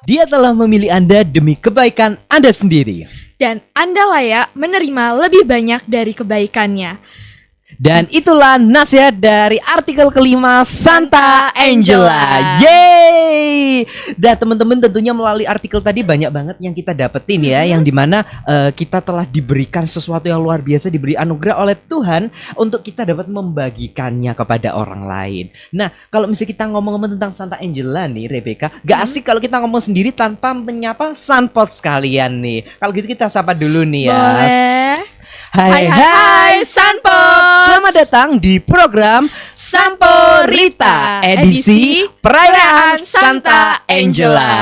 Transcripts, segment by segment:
Dia telah memilih Anda demi kebaikan Anda sendiri. Dan Anda layak menerima lebih banyak dari kebaikannya. Dan itulah nasihat dari artikel kelima Santa Angela. Yeay! Dan teman-teman tentunya melalui artikel tadi banyak banget yang kita dapetin ya, yang dimana kita telah diberikan sesuatu yang luar biasa, diberi anugerah oleh Tuhan untuk kita dapat membagikannya kepada orang lain. Nah, kalau misalnya kita ngomong-ngomong tentang Santa Angela nih, Rebecca, gak asik kalau kita ngomong sendiri tanpa menyapa Sunpot sekalian nih. Kalau gitu kita sapa dulu nih ya. Boleh. Hai Sunpot. Selamat datang di program Samporita edisi Perayaan Santa Angela,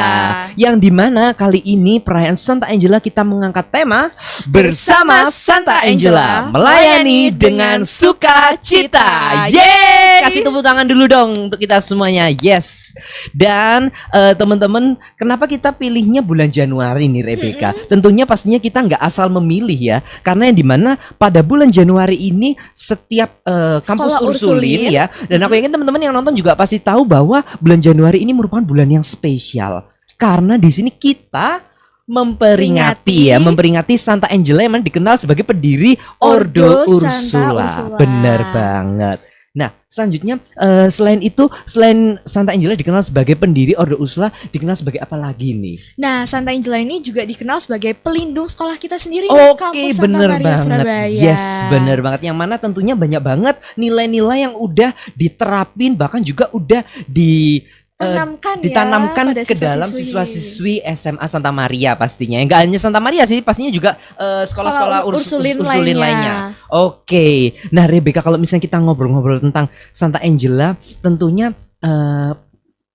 yang dimana kali ini perayaan Santa Angela kita mengangkat tema Bersama Santa Angela Melayani dengan Sukacita. Yeay! Kasih tepuk tangan dulu dong untuk kita semuanya. Yes. Dan teman-teman, kenapa kita pilihnya bulan Januari nih Rebecca? Tentunya pastinya kita nggak asal memilih ya, karena yang dimana pada bulan Januari ini setiap kampus Ursulin ya, dan aku yakin teman-teman yang nonton juga pasti tahu bahwa bulan Januari ini merupakan bulan yang spesial karena di sini kita memperingati Santa Angela yang dikenal sebagai pendiri Ordo Ursula. Benar banget. Nah, selanjutnya selain Santa Angela dikenal sebagai pendiri Ordo Ursula, dikenal sebagai apa lagi nih? Nah, Santa Angela ini juga dikenal sebagai pelindung sekolah kita sendiri. Oke, bener banget. Surabaya. Yes, bener banget. Yang mana tentunya banyak banget nilai-nilai yang udah diterapin, bahkan juga udah ditanamkan ke dalam siswa-siswi SMA Santa Maria pastinya. Enggak hanya Santa Maria sih, pastinya juga sekolah-sekolah Ursulin lainnya. Oke. Nah, Rebecca, kalau misalnya kita ngobrol-ngobrol tentang Santa Angela, tentunya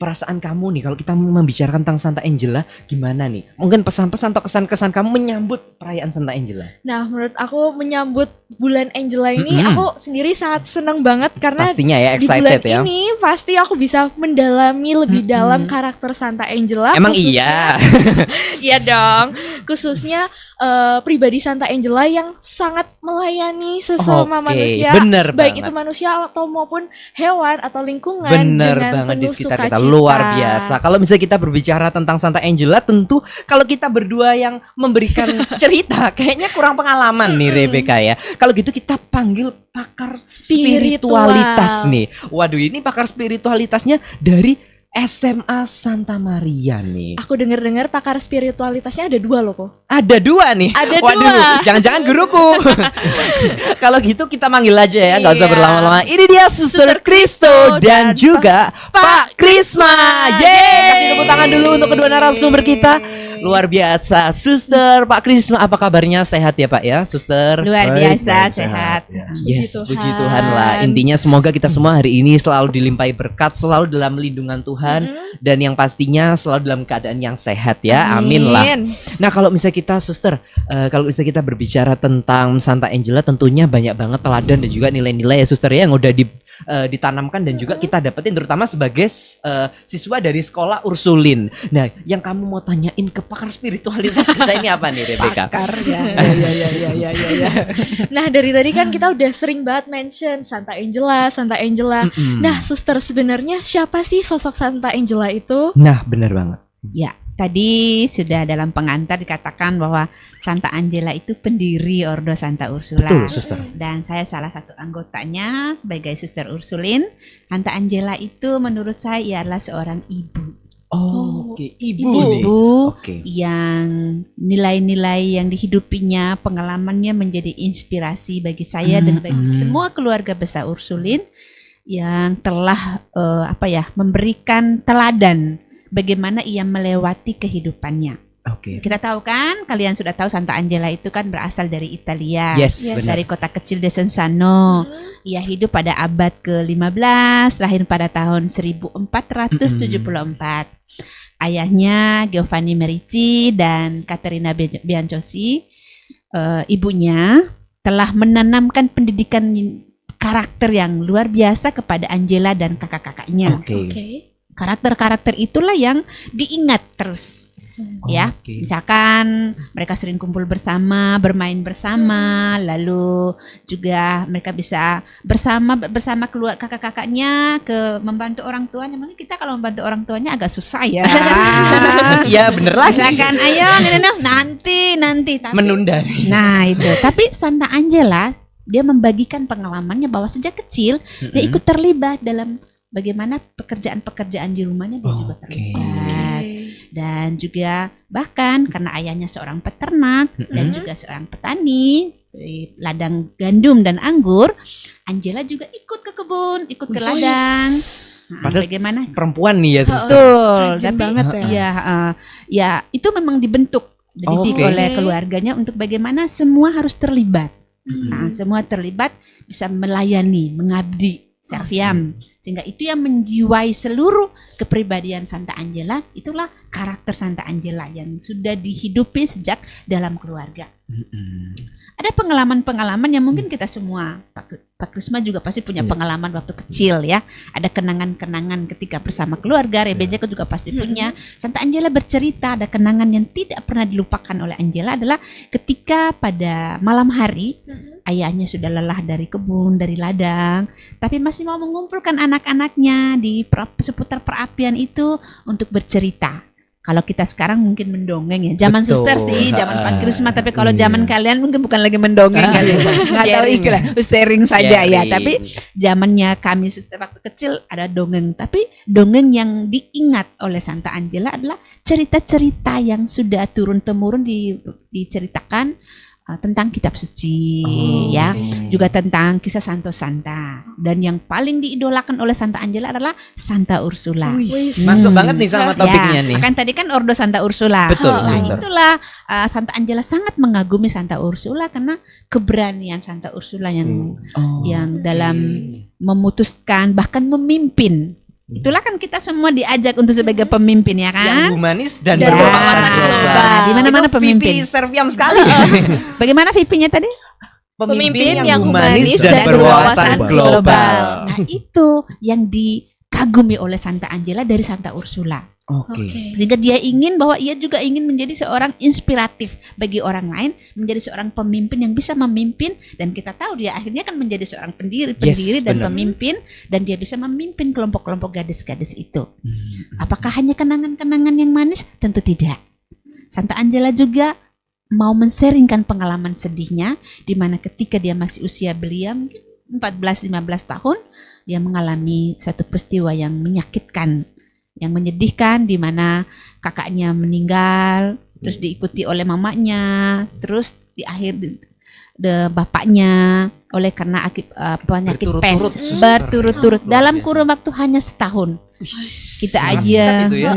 perasaan kamu nih kalau kita membicarakan tentang Santa Angela gimana nih? Mungkin pesan-pesan atau kesan-kesan kamu menyambut perayaan Santa Angela. Nah, menurut aku menyambut bulan Angela ini aku sendiri sangat senang banget karena pastinya ya, di excited bulan ini pasti aku bisa mendalami lebih dalam karakter Santa Angela. Emang iya? Iya dong. Khususnya pribadi Santa Angela yang sangat melayani sesama manusia, bener baik banget. itu manusia atau maupun hewan atau lingkungan. Bener dengan banget, di penuh sekitar kita sukacita. luar biasa. Kalau misalnya kita berbicara tentang Santa Angela, tentu kalau kita berdua yang memberikan cerita kayaknya kurang pengalaman nih Rebecca ya. Kalau gitu kita panggil pakar spiritualitas nih. Waduh, ini pakar spiritualitasnya dari SMA Santa Maria nih. Aku dengar-dengar pakar spiritualitasnya ada 2 loh kok. Ada 2 nih. Ada Waduh, 2. jangan-jangan guruku. Kalau gitu kita manggil aja ya, nggak usah berlama-lama. Ini dia Suster Kristo dan juga Pak Krisma. Yeay, kasih tepuk tangan dulu untuk kedua narasumber kita. Luar biasa, Suster, Pak Krisma, apa kabarnya? Sehat ya Pak ya, Suster? Luar biasa, sehat. Yes, puji Tuhan lah. Intinya semoga kita semua hari ini selalu dilimpahi berkat, selalu dalam lindungan Tuhan, dan yang pastinya selalu dalam keadaan yang sehat ya. Amin lah. Nah, kalau misalnya kita Suster, kalau misalnya kita berbicara tentang Santa Angela, tentunya banyak banget teladan dan juga nilai-nilai ya Suster ya yang udah ditanamkan dan juga kita dapetin terutama sebagai siswa dari sekolah Ursulin. Nah, yang kamu mau tanyain ke pakar spiritualitas kita ini apa nih Rebecca? Pakar ya. Nah, dari tadi kan kita udah sering banget mention Santa Angela. Nah, Suster, sebenarnya siapa sih sosok Santa Angela itu? Nah, benar banget. Ya, tadi sudah dalam pengantar dikatakan bahwa Santa Angela itu pendiri Ordo Santa Ursula. Betul, Suster. Dan saya salah satu anggotanya sebagai Suster Ursulin. Santa Angela itu menurut saya ia adalah seorang ibu. Oke. Ibu nih. Yang nilai-nilai yang dihidupinya, pengalamannya menjadi inspirasi bagi saya dan bagi semua keluarga besar Ursulin yang telah memberikan teladan bagaimana ia melewati kehidupannya. Kita tahu kan, kalian sudah tahu Santa Angela itu kan berasal dari Italia. Yes. Dari kota kecil Desenzano. Ia hidup pada abad ke-15, lahir pada tahun 1474. Ayahnya Giovanni Merici dan Caterina Biancosi, ibunya telah menanamkan pendidikan karakter yang luar biasa kepada Angela dan kakak-kakaknya. Karakter-karakter itulah yang diingat terus Ya, Oke. misalkan mereka sering kumpul bersama, bermain bersama, lalu juga mereka bisa bersama keluar kakak-kakaknya ke membantu orang tuanya. Mungkin kita kalau membantu orang tuanya agak susah ya. Iya bener lah. Misalkan, ayo nanti, tapi Menunda. nah itu. Tapi Santa Angela dia membagikan pengalamannya bahwa sejak kecil dia ikut terlibat dalam bagaimana pekerjaan-pekerjaan di rumahnya dia juga Oke. terlibat. Dan juga bahkan karena ayahnya seorang peternak dan juga seorang petani di ladang gandum dan anggur, Angela juga ikut ke kebun, ikut ke ladang. Padahal Bagaimana? perempuan nih ya suster. Betul, Rajin tapi banget ya. ya itu memang dibentuk, dididik Oke. oleh keluarganya untuk bagaimana semua harus terlibat. Mm-mm. Nah, semua terlibat bisa melayani, mengabdi, serviam. Sehingga itu yang menjiwai seluruh kepribadian Santa Angela, itulah karakter Santa Angela yang sudah dihidupi sejak dalam keluarga. Mm-mm. Ada pengalaman-pengalaman yang mungkin kita semua, Pak Krisma juga pasti punya pengalaman waktu kecil ya. Ada kenangan-kenangan ketika bersama keluarga, Rebecca juga pasti punya. Santa Angela bercerita ada kenangan yang tidak pernah dilupakan oleh Angela adalah ketika pada malam hari ayahnya sudah lelah dari kebun, dari ladang, tapi masih mau mengumpulkan anak-anaknya di seputar perapian itu untuk bercerita. Kalau kita sekarang mungkin mendongeng ya. Zaman Betul. suster sih, zaman Pak Krisma, tapi kalau Iya. zaman kalian mungkin bukan lagi mendongeng kali. Nggak tahu Sharing istilah, sharing saja ya. Sharing. Tapi zamannya kami suster waktu kecil ada dongeng, tapi dongeng yang diingat oleh Santa Angela adalah cerita-cerita yang sudah turun temurun diceritakan tentang kitab suci ya, juga tentang kisah Santo Santa, dan yang paling diidolakan oleh Santa Angela adalah Santa Ursula. Masuk banget nih sama topiknya nih. Kan tadi kan Ordo Santa Ursula. Betul, Nah, suster. itulah Santa Angela sangat mengagumi Santa Ursula karena keberanian Santa Ursula yang dalam memutuskan bahkan memimpin. Itulah kan kita semua diajak untuk sebagai pemimpin ya Yang kan? humanis dan Ya. berwawasan global. Nah, di mana-mana Itu pemimpin. VP Serviam sekali. Bagaimana VP-nya tadi? Pemimpin yang humanis dan berwawasan global. Nah, itu yang dikagumi oleh Santa Angela dari Santa Ursula. Oke. Sehingga dia ingin bahwa ia juga ingin menjadi seorang inspiratif bagi orang lain, menjadi seorang pemimpin yang bisa memimpin, dan kita tahu dia akhirnya kan menjadi seorang pendiri dan benar. pemimpin, dan dia bisa memimpin kelompok-kelompok gadis-gadis itu. Apakah hanya kenangan-kenangan yang manis? Tentu tidak. Santa Angela juga mau men-sharingkan pengalaman sedihnya, di mana ketika dia masih usia belia mungkin 14-15 tahun, dia mengalami satu peristiwa yang menyakitkan, yang menyedihkan, di mana kakaknya meninggal, terus diikuti oleh mamanya, terus di akhir bapaknya oleh karena penyakit Berturut-turut, pes suster. berturut-turut Luar dalam biasa. kurun waktu hanya setahun. Kita Sangat aja singkat itu ya.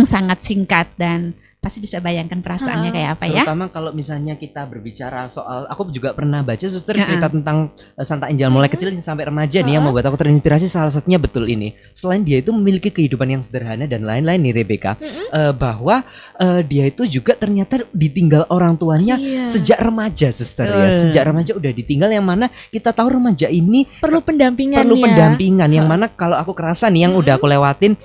sangat singkat, dan pasti bisa bayangkan perasaannya kayak apa ya. Terutama kalau misalnya kita berbicara soal, aku juga pernah baca suster Ya. cerita tentang Santa Angela mulai kecil sampai remaja nih yang membuat aku terinspirasi. Salah satunya betul ini. Selain dia itu memiliki kehidupan yang sederhana dan lain-lain nih Rebecca, bahwa dia itu juga ternyata ditinggal orang tuanya Iya. sejak remaja suster ya. Betul. Sejak remaja udah ditinggal, yang mana kita tahu remaja ini Perlu pendampingan perlu ya. pendampingan, yang mana kalau aku kerasa nih yang udah aku lewatin,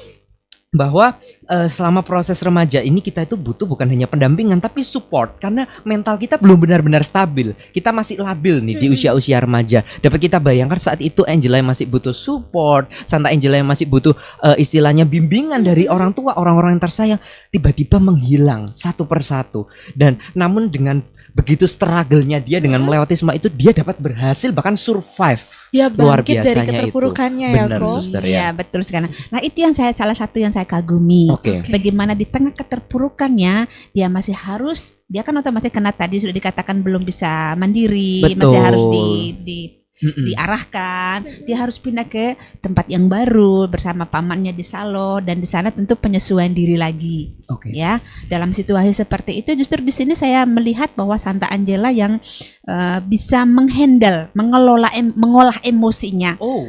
bahwa selama proses remaja ini kita itu butuh bukan hanya pendampingan tapi support, karena mental kita belum benar-benar stabil. Kita masih labil nih di usia-usia remaja. Dapat kita bayangkan saat itu Angela yang masih butuh support, Santa Angela yang masih butuh istilahnya bimbingan dari orang tua, orang-orang yang tersayang, tiba-tiba menghilang satu persatu. Dan namun dengan begitu struggle-nya dia dengan melewati semua itu, dia dapat berhasil bahkan survive. Dia Luar bangkit dari biasanya keterpurukannya itu. ya Benar, kok. suster. Iya, betul sekali. Nah, itu yang salah satu yang saya kagumi. Oke. Bagaimana di tengah keterpurukannya dia masih harus, dia kan otomatis karena tadi sudah dikatakan belum bisa mandiri, Betul. masih harus diarahkan, dia harus pindah ke tempat yang baru bersama pamannya di Salo, dan di sana tentu penyesuaian diri lagi. Oke. Ya, dalam situasi seperti itu justru di sini saya melihat bahwa Santa Angela yang bisa mengolah emosinya. Oh.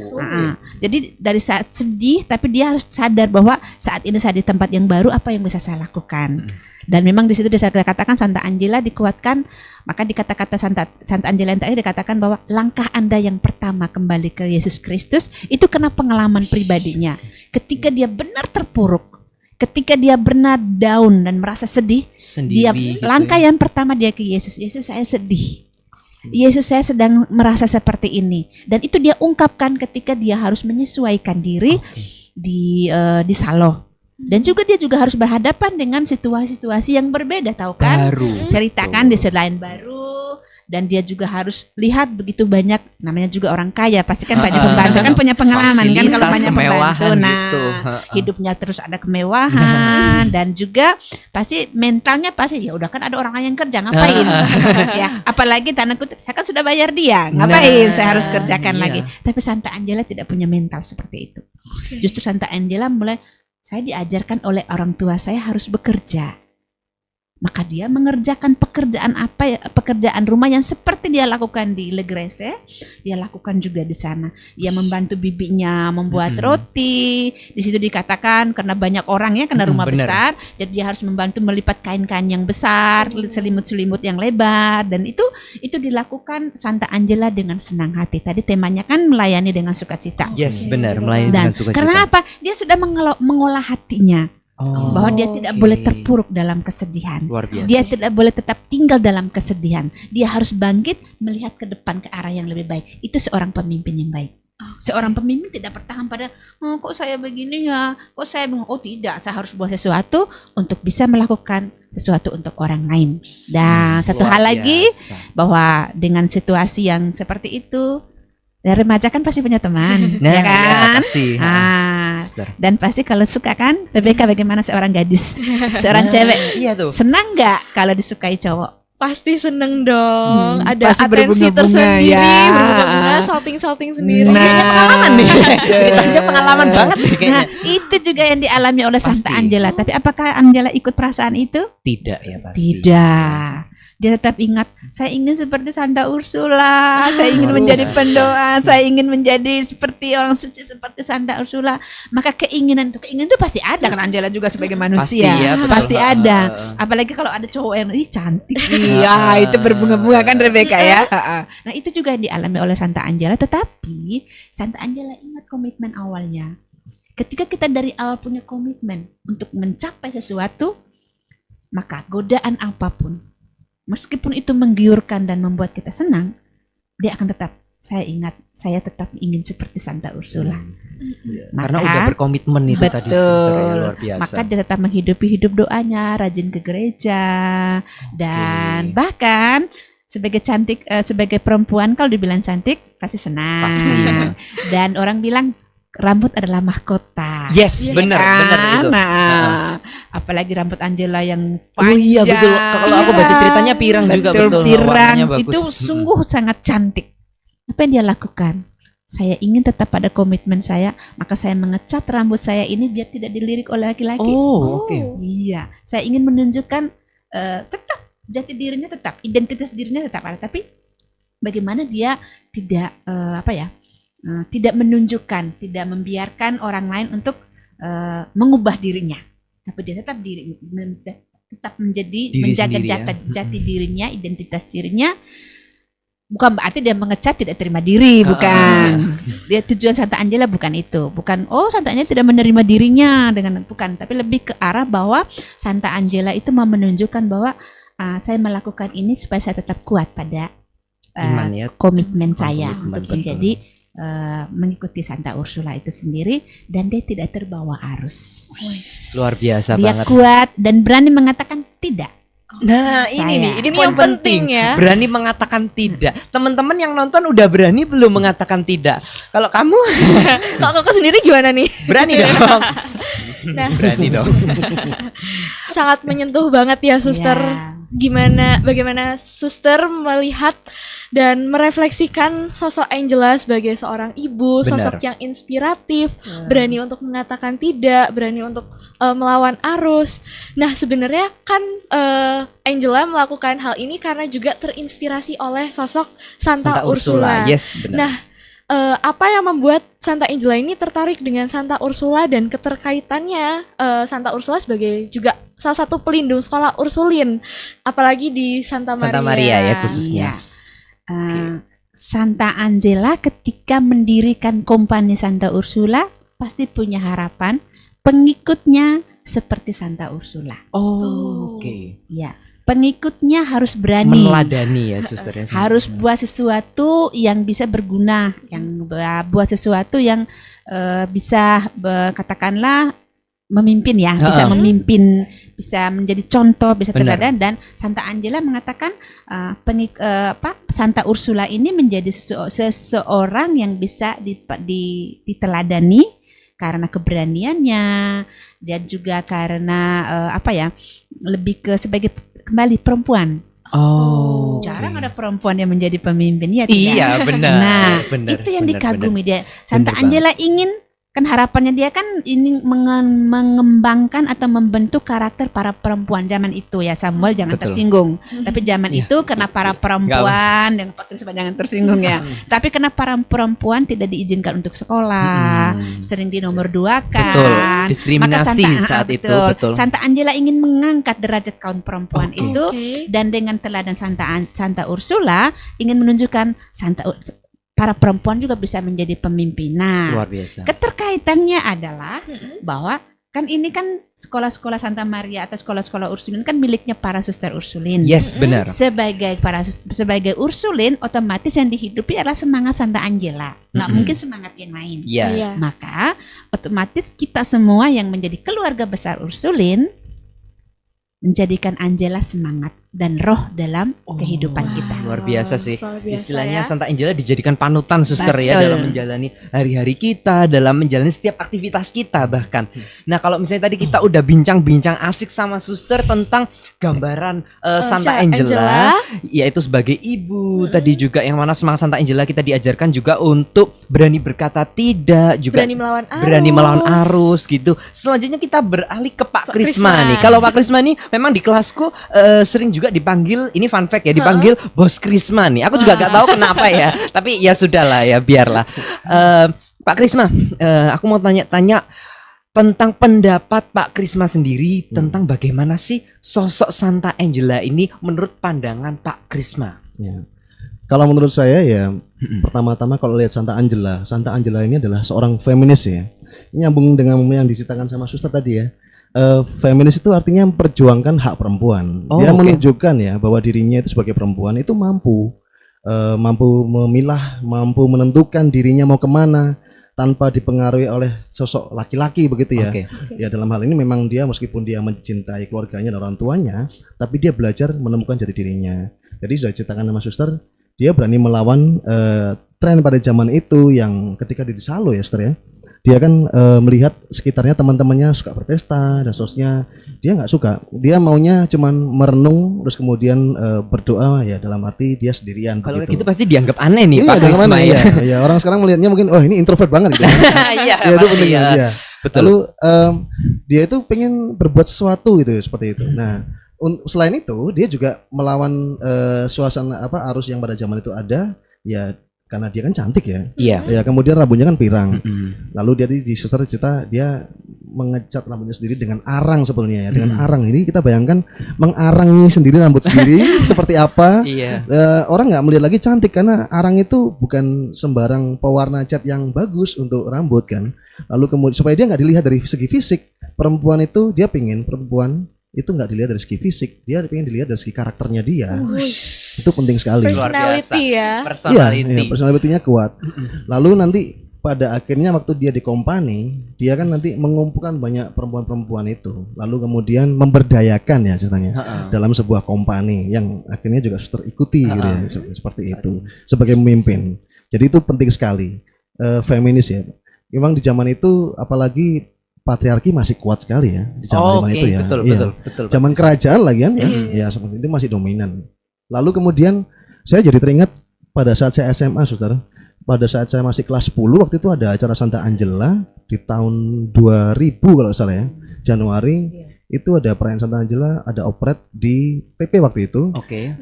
Jadi dari saat sedih, tapi dia harus sadar bahwa saat ini saya di tempat yang baru, apa yang bisa saya lakukan. Dan memang di situ dikatakan Santa Angela dikuatkan, maka di kata-kata Santa Angela yang terakhir dikatakan bahwa langkah Anda yang pertama kembali ke Yesus Kristus itu karena pengalaman pribadinya. Ketika dia benar terpuruk, ketika dia benar down dan merasa sedih, dia Sendiri gitu langkah ya. yang pertama dia ke Yesus. Yesus, saya sedih. Yesus, saya sedang merasa seperti ini. Dan itu dia ungkapkan ketika dia harus menyesuaikan diri Oke. di Saloh. Dan juga dia juga harus berhadapan dengan situasi-situasi yang berbeda, tahu kan? Baru. Ceritakan di selain baru, dan dia juga harus lihat begitu banyak, namanya juga orang kaya pasti kan banyak pembantu kan punya pengalaman kan kalau Fasilitas, banyak pembantu, kemewahan nah gitu. hidupnya terus ada kemewahan dan juga pasti mentalnya pasti ya udah kan ada orang lain yang kerja ngapain ya, apalagi tanda kutip saya kan sudah bayar dia ngapain Nah, saya harus kerjakan iya. lagi. Tapi Santa Angela tidak punya mental seperti itu. Justru Santa Angela mulai, saya diajarkan oleh orang tua saya harus bekerja. Maka dia mengerjakan pekerjaan pekerjaan rumah yang seperti dia lakukan di Le Grese, dia lakukan juga di sana. Dia membantu bibinya membuat roti. Di situ dikatakan karena banyak orang ya, karena rumah Bener. besar, jadi dia harus membantu melipat kain-kain yang besar, selimut-selimut yang lebar, dan itu dilakukan Santa Angela dengan senang hati. Tadi temanya kan melayani dengan sukacita. Yes, benar, melayani Dan dengan sukacita. karena apa? Dia sudah mengolah hatinya. Oh, Bahwa dia tidak oke. boleh terpuruk dalam kesedihan. Luar biasa. Dia tidak boleh tetap tinggal dalam kesedihan. Dia harus bangkit melihat ke depan ke arah yang lebih baik. Itu seorang pemimpin yang baik. Seorang pemimpin tidak bertahan pada kok saya begini ya, kok saya tidak, saya harus buat sesuatu untuk bisa melakukan sesuatu untuk orang lain. Dan satu Luar hal lagi, biasa. bahwa dengan situasi yang seperti itu, dari remaja kan pasti punya teman, Nah, ya kan? pasti. Sister. Dan pasti kalau suka kan, Rebecca bagaimana seorang gadis, seorang cewek, Iya tuh. senang nggak kalau disukai cowok? Pasti seneng dong. Ada pasti atensi berbunga-bunga, tersendiri, ya. berbunga-bunga, salting-salting sendiri. Nah. Kayaknya pengalaman nih. Ceritanya pengalaman banget nih kayaknya. Nah, itu juga yang dialami oleh Santa Pasti. Angela. Tapi apakah Angela ikut perasaan itu? Tidak ya pasti. Tidak. Dia tetap ingat, saya ingin seperti Santa Ursula, saya ingin luar menjadi biasa. pendoa, saya ingin menjadi seperti orang suci seperti Santa Ursula. Maka keinginan itu pasti ada kan, Angela juga sebagai manusia. Pasti ya, betul. Pasti ada. Apalagi kalau ada cowok yang cantik. Iya, itu berbunga-bunga kan Rebecca ya. Nah, itu juga yang dialami oleh Santa Angela, tetapi Santa Angela ingat komitmen awalnya. Ketika kita dari awal punya komitmen untuk mencapai sesuatu, maka godaan apapun, meskipun itu menggiurkan dan membuat kita senang, dia akan tetap, saya ingat, saya tetap ingin seperti Santa Ursula. Karena udah berkomitmen itu tadi sister ya, luar biasa. Maka dia tetap menghidupi hidup doanya, rajin ke gereja, dan bahkan sebagai cantik, sebagai perempuan kalau dibilang cantik pasti senang. Pastinya. Dan orang bilang rambut adalah mahkota. Yes, Ya benar, kan? benar itu. Nah, apalagi rambut Angela yang Oh panjang. iya betul. Kalau aku baca ceritanya pirang juga betul. Pirang Warnanya bagus. itu sungguh sangat cantik. Apa yang dia lakukan? Saya ingin tetap pada komitmen saya, maka saya mengecat rambut saya ini biar tidak dilirik oleh laki-laki. Oh, oke. Iya, saya ingin menunjukkan tetap jati dirinya, tetap identitas dirinya tetap ada, tapi bagaimana dia tidak tidak menunjukkan, tidak membiarkan orang lain untuk mengubah dirinya, tapi dia tetap tetap menjadi Diri menjaga sendiri ya. jati dirinya, identitas dirinya. Bukan berarti dia mengecat tidak terima diri, bukan. Dia tujuan Santa Angela bukan itu, bukan Santa Angela tidak menerima dirinya bukan, tapi lebih ke arah bahwa Santa Angela itu mau menunjukkan bahwa saya melakukan ini supaya saya tetap kuat pada Iman ya. komitmen saya Komitmen, untuk betul. menjadi mengikuti Santa Ursula itu sendiri, dan dia tidak terbawa arus. Luar biasa Dia banget. kuat dan berani mengatakan tidak. Nah, ini Saya. nih, ini Ini poin yang penting ya. Berani mengatakan tidak. Teman-teman yang nonton udah berani belum mengatakan tidak? Kalau kamu Kalau kakak sendiri gimana nih? berani dong. Nah. Berani dong. Sangat menyentuh banget ya, suster. Ya. Bagaimana suster melihat dan merefleksikan sosok Angela sebagai seorang ibu, Benar. sosok yang inspiratif, berani untuk mengatakan tidak, berani untuk melawan arus. Nah, sebenarnya kan Angela melakukan hal ini karena juga terinspirasi oleh sosok Santa Ursula. Yes, benar. Nah, apa yang membuat Santa Angela ini tertarik dengan Santa Ursula dan keterkaitannya Santa Ursula sebagai juga salah satu pelindung sekolah Ursulin, apalagi di Santa Maria. Santa Maria ya khususnya. Iya. Santa Angela ketika mendirikan kompani Santa Ursula pasti punya harapan pengikutnya seperti Santa Ursula. Oh, oke. Ya, pengikutnya harus berani. Meneladani ya suster ya. Harus buat sesuatu yang bisa berguna, yang buat sesuatu yang bisa katakanlah memimpin ya, bisa memimpin, bisa menjadi contoh, bisa Benar. teladan. Dan Santa Angela mengatakan Santa Ursula ini menjadi seseorang yang bisa diteladani karena keberaniannya, dan juga karena lebih ke sebagai kembali perempuan. Oh, Jarang oke. ada perempuan yang menjadi pemimpin, ya tidak? Iya, benar. Nah, benar, itu yang benar, dikagumi benar. dia. Santa Benar Angela ingin, kan harapannya dia kan ini mengembangkan atau membentuk karakter para perempuan zaman itu ya. Samuel jangan Betul. tersinggung. Tapi zaman Iya. itu karena para perempuan, yang Pak Krisma jangan tersinggung ya. Tapi karena para perempuan tidak diizinkan untuk sekolah, sering dinomor dua kan. Betul. Diskriminasi saat itu, betul. Santa Angela ingin mengangkat derajat kaum perempuan Oke. itu, Oke. dan dengan teladan Santa Ursula ingin menunjukkan para perempuan juga bisa menjadi pemimpin. Nah, Luar biasa. keterkaitannya adalah bahwa kan ini kan sekolah-sekolah Santa Maria atau sekolah-sekolah Ursulin kan miliknya para suster Ursulin. Yes, benar. Sebagai Ursulin, otomatis yang dihidupi adalah semangat Santa Angela. Nggak mungkin semangat yang lain. Iya. Iya. Maka otomatis kita semua yang menjadi keluarga besar Ursulin menjadikan Angela semangat dan roh dalam kehidupan kita. Luar biasa sih. Luar biasa Istilahnya ya. Santa Angela dijadikan panutan suster ya Betul. dalam menjalani hari-hari kita, dalam menjalani setiap aktivitas kita bahkan. Nah, kalau misalnya tadi kita udah bincang-bincang asik sama suster tentang gambaran Santa Angela, yaitu sebagai ibu, tadi juga yang mana semangat Santa Angela kita diajarkan juga untuk berani berkata tidak, juga berani melawan arus gitu. Selanjutnya kita beralih ke Pak Pak Krisma Krisma. nih. Kalau Pak Krisma nih memang di kelasku sering juga dipanggil, ini fun fact ya, dipanggil Bos Krisma nih. Aku juga gak tahu kenapa ya, tapi ya sudahlah ya, biarlah. Pak Krisma, aku mau tanya-tanya tentang pendapat Pak Krisma sendiri tentang bagaimana sih sosok Santa Angela ini menurut pandangan Pak Krisma. Ya. Kalau menurut saya ya, pertama-tama kalau lihat Santa Angela ini adalah seorang feminis ya. Nyambung dengan yang diceritakan sama suster tadi ya. Feminis itu artinya memperjuangkan hak perempuan. Dia menunjukkan ya bahwa dirinya itu sebagai perempuan itu mampu memilah, mampu menentukan dirinya mau kemana tanpa dipengaruhi oleh sosok laki-laki begitu ya. Ya dalam hal ini memang dia meskipun dia mencintai keluarganya dan orang tuanya, tapi dia belajar menemukan jati dirinya. Jadi sudah diceritakan sama suster, dia berani melawan tren pada zaman itu yang ketika di Salo ya suster ya. Dia kan melihat sekitarnya teman-temannya suka berpesta dan seterusnya, dia nggak suka. Dia maunya cuman merenung terus kemudian berdoa ya, dalam arti dia sendirian. Kalau begitu. gitu pasti dianggap aneh nih Pak Jangan Krisma mana, ya. ya orang sekarang melihatnya mungkin oh ini introvert banget gitu. Iya, Ya itu penting iya. ya. Betul. Lalu dia itu pengen berbuat sesuatu gitu seperti itu. Nah selain itu dia juga melawan suasana arus yang pada zaman itu ada ya, karena dia kan cantik ya. Iya. Ya kemudian rambutnya kan pirang. Lalu dia di suster cerita dia mengecat rambutnya sendiri dengan arang sebetulnya ya, dengan arang. Ini kita bayangkan mengarangi sendiri rambut sendiri seperti apa. Iya. Orang nggak melihat lagi cantik karena arang itu bukan sembarang pewarna cat yang bagus untuk rambut kan. Lalu kemudian supaya dia nggak dilihat dari segi fisik, perempuan itu dia pingin perempuan itu nggak dilihat dari segi fisik, dia pengen dilihat dari segi karakternya dia. Itu penting sekali. Luar biasa. Personality ya. Personality. Iya, personality-nya kuat. Lalu nanti pada akhirnya waktu dia di company, dia kan nanti mengumpulkan banyak perempuan-perempuan itu. Lalu kemudian memberdayakan ya ceritanya dalam sebuah company yang akhirnya juga suster ikuti gitu ya, seperti itu sebagai pemimpin. Jadi itu penting sekali. Feminis ya. Memang di zaman itu apalagi patriarki masih kuat sekali ya di zaman itu ya. Betul, Iya. betul. Zaman kerajaan lagi kan ya, ya seperti itu masih dominan. Lalu kemudian saya jadi teringat pada saat saya SMA suster, pada saat saya masih kelas 10 waktu itu ada acara Santa Angela di tahun 2000 kalau salah ya, Januari itu ada perayaan Santa Angela, ada operet di PP waktu itu.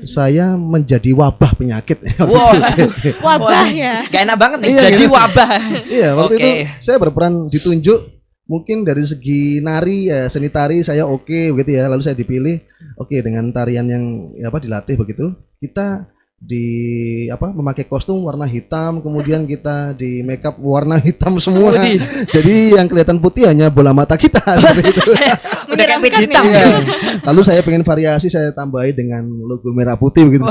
Saya menjadi wabah penyakit. Wabah ya. Gak enak banget nih Iya, jadi gitu. wabah. Iya waktu Oke. itu saya berperan ditunjuk. Mungkin dari segi nari ya, seni tari saya oke begitu ya. Lalu saya dipilih dengan tarian yang dilatih begitu. Kita memakai kostum warna hitam, kemudian kita di makeup warna hitam semua. Jadi yang kelihatan putih hanya bola mata kita seperti itu. Udah kayak pit hitam. Iya. Lalu saya pengen variasi, saya tambahi dengan logo merah putih begitu.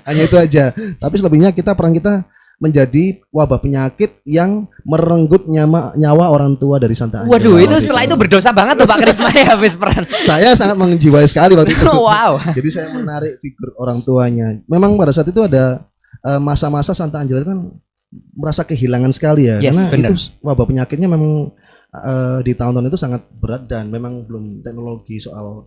Hanya itu aja. Tapi selebihnya peran kita menjadi wabah penyakit yang merenggut nyawa orang tua dari Santa Angela. Waduh, itu setelah itu berdosa banget tuh Pak Krisma ya habis peran. Saya sangat menjiwai sekali waktu itu. Wow. Jadi saya menarik figur orang tuanya. Memang pada saat itu ada masa-masa Santa Angela itu kan merasa kehilangan sekali ya, Yes, karena bener. itu wabah penyakitnya memang di tahun-tahun itu sangat berat dan memang belum teknologi soal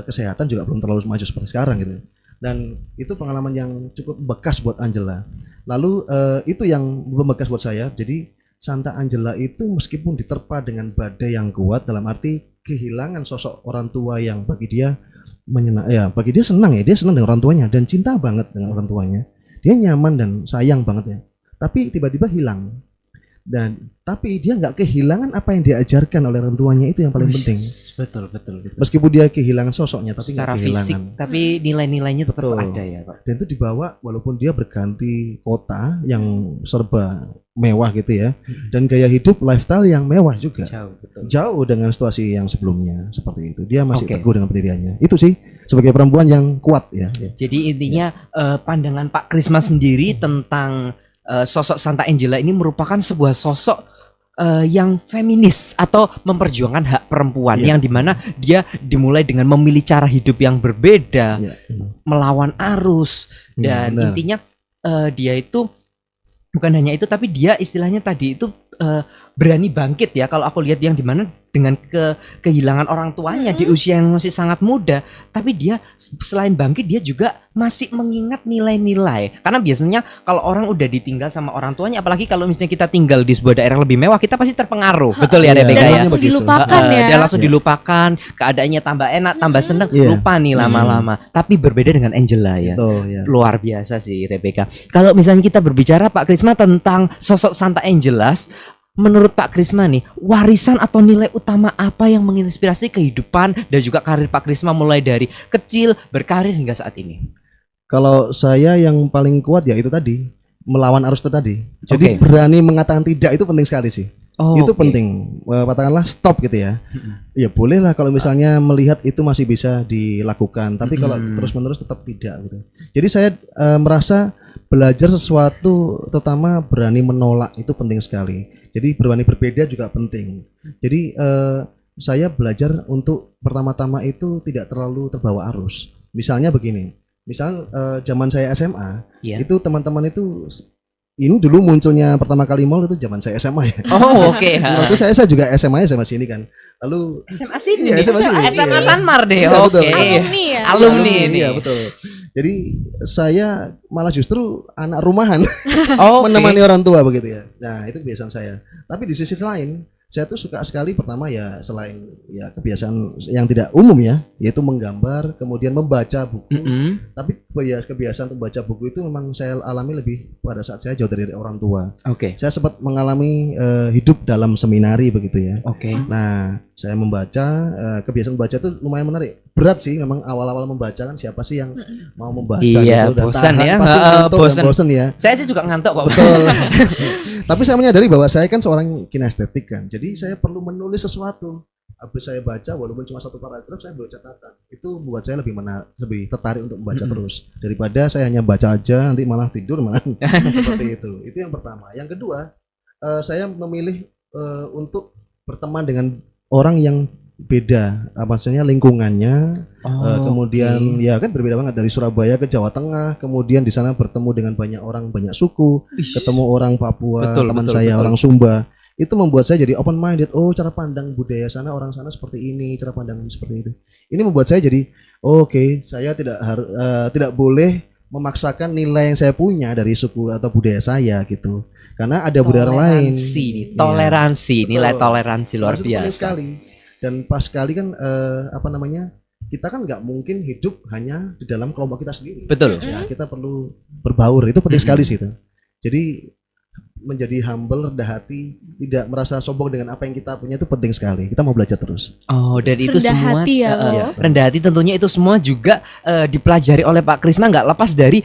kesehatan juga belum terlalu maju seperti sekarang gitu. Dan itu pengalaman yang cukup bekas buat Angela. Lalu itu yang membekas buat saya. Jadi Santa Angela itu meskipun diterpa dengan badai yang kuat, dalam arti kehilangan sosok orang tua yang bagi dia bagi dia senang ya, dia senang dengan orang tuanya dan cinta banget dengan orang tuanya. Dia nyaman dan sayang banget ya. Tapi tiba-tiba hilang. Tapi dia nggak kehilangan apa yang diajarkan oleh orang tuanya, itu yang paling penting. Betul. Meskipun dia kehilangan sosoknya, tapi Secara nggak kehilangan. fisik, tapi nilai-nilainya tetap Betul. ada ya Pak. Dan itu dibawa walaupun dia berganti kota yang serba mewah gitu ya, dan gaya hidup lifestyle yang mewah juga. Jauh, betul. Jauh dengan situasi yang sebelumnya seperti itu. Dia masih Oke. teguh dengan pendiriannya. Itu sih sebagai perempuan yang kuat ya. Jadi intinya pandangan Pak Krisma sendiri tentang sosok Santa Angela ini merupakan sebuah sosok yang feminis atau memperjuangkan hak perempuan, Iya. yang dimana dia dimulai dengan memilih cara hidup yang berbeda, Ya. melawan arus, Iya, dan benar. intinya dia itu bukan hanya itu, tapi dia istilahnya tadi itu berani bangkit ya, kalau aku lihat, yang dimana dengan kehilangan orang tuanya di usia yang masih sangat muda, tapi dia selain bangkit dia juga masih mengingat nilai-nilai, karena biasanya kalau orang udah ditinggal sama orang tuanya, apalagi kalau misalnya kita tinggal di sebuah daerah lebih mewah, kita pasti terpengaruh. Betul ya Iya. Rebecca Dan ya? langsung begitu. dilupakan ya. Dia langsung Iya. dilupakan, keadaannya tambah enak, tambah seneng, Iya. lupa nih lama-lama. Tapi berbeda dengan Angela ya. Betul ya. Luar biasa sih Rebecca. Kalau misalnya kita berbicara Pak Krisma tentang sosok Santa Angela, menurut Pak Krisma nih, warisan atau nilai utama apa yang menginspirasi kehidupan dan juga karir Pak Krisma mulai dari kecil berkarir hingga saat ini? Kalau saya yang paling kuat ya itu tadi, melawan arus itu tadi. Jadi Oke. berani mengatakan tidak itu penting sekali sih. Oh, Itu oke. penting. Katakanlah stop gitu ya. Ya bolehlah kalau misalnya melihat itu masih bisa dilakukan, tapi kalau terus-menerus tetap tidak gitu. Jadi saya merasa belajar sesuatu, terutama berani menolak, itu penting sekali. Jadi berani berbeda juga penting. Jadi saya belajar untuk pertama-tama itu tidak terlalu terbawa arus. Misalnya begini, misal zaman saya SMA, Iya. itu teman-teman itu ini dulu munculnya pertama kali mall itu zaman saya SMA ya. Oh, oke. Waktu saya juga SMA sini kan. Lalu SMA sini. Iya, SMA sini. SMA Iya. Sanmar deh. Iya, betul. Oke. Alumni ya. Alumni nih. Iya betul. Jadi saya malah justru anak rumahan Oh, menemani orang tua begitu ya. Nah itu kebiasaan saya. Tapi di sisi lain saya tuh suka sekali, pertama ya selain ya kebiasaan yang tidak umum ya, yaitu menggambar, kemudian membaca buku. Tapi kebiasaan membaca buku itu memang saya alami lebih pada saat saya jauh dari orang tua. Oke. Saya sempat mengalami hidup dalam seminari begitu ya. Oke. Nah, saya membaca, kebiasaan membaca itu lumayan menarik. Berat sih memang awal-awal membaca kan, siapa sih yang mau membaca Iya, gitu dan bosan tahan, ya. pasti ngantuk dan Bosan. bosan ya. Saya aja juga ngantuk kok. Betul. Tapi saya menyadari bahwa saya kan seorang kinestetik kan. Jadi saya perlu menulis sesuatu. Habis saya baca walaupun cuma satu paragraf, saya buat catatan. Itu membuat saya lebih lebih tertarik untuk membaca terus daripada saya hanya baca aja nanti malah tidur malah. Seperti itu. Itu yang pertama. Yang kedua, saya memilih untuk berteman dengan orang yang beda, maksudnya lingkungannya, kemudian ya kan berbeda banget dari Surabaya ke Jawa Tengah, kemudian di sana bertemu dengan banyak orang, banyak suku, ketemu orang Papua, Betul, teman betul, saya betul. orang Sumba, itu membuat saya jadi open minded. Oh, cara pandang budaya sana, orang sana seperti ini, cara pandang seperti itu. Ini membuat saya jadi oke, saya tidak boleh memaksakan nilai yang saya punya dari suku atau budaya saya gitu, karena ada budaya lain. Toleransi, nih, Iya. toleransi, nilai Betul. toleransi luar Harus itu penting biasa. sekali. Dan pas sekali kan kita kan nggak mungkin hidup hanya di dalam kelompok kita sendiri. Betul. Ya, kita perlu berbaur, itu penting sekali sih itu. Jadi menjadi humble, rendah hati, tidak merasa sombong dengan apa yang kita punya, itu penting sekali. Kita mau belajar terus. Oh, dan itu Rendah semua hati ya, eh, lo. Iya. rendah hati tentunya itu semua juga dipelajari oleh Pak Krisma, nggak lepas dari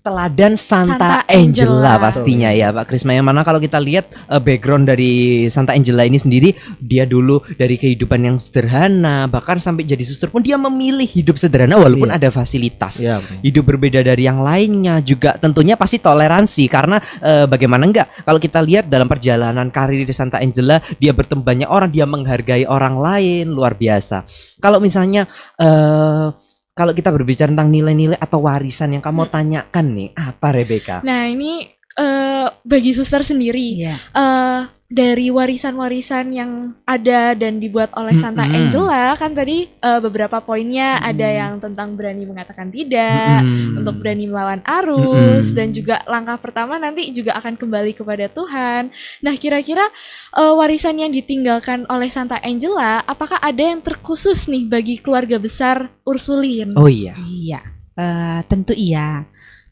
teladan Santa Santa Angela Angela. pastinya ya Pak Krisma. Yang mana kalau kita lihat background dari Santa Angela ini sendiri, dia dulu dari kehidupan yang sederhana, bahkan sampai jadi suster pun dia memilih hidup sederhana walaupun ada fasilitas. Iya, betul. Hidup berbeda dari yang lainnya, juga tentunya pasti toleransi karena bagaimana enggak kalau kita lihat dalam perjalanan karir di Santa Angela, dia bertemu banyak orang, dia menghargai orang lain, luar biasa. Kalau misalnya kalau kita berbicara tentang nilai-nilai atau warisan yang kamu tanyakan nih, apa Rebecca? Nah, ini bagi suster sendiri, Iya. dari warisan-warisan yang ada dan dibuat oleh Santa Angela, kan tadi beberapa poinnya ada yang tentang berani mengatakan tidak, untuk berani melawan arus, dan juga langkah pertama nanti juga akan kembali kepada Tuhan. Nah, kira-kira warisan yang ditinggalkan oleh Santa Angela, apakah ada yang terkhusus nih bagi keluarga besar Ursulin? Oh iya. Iya, tentu iya.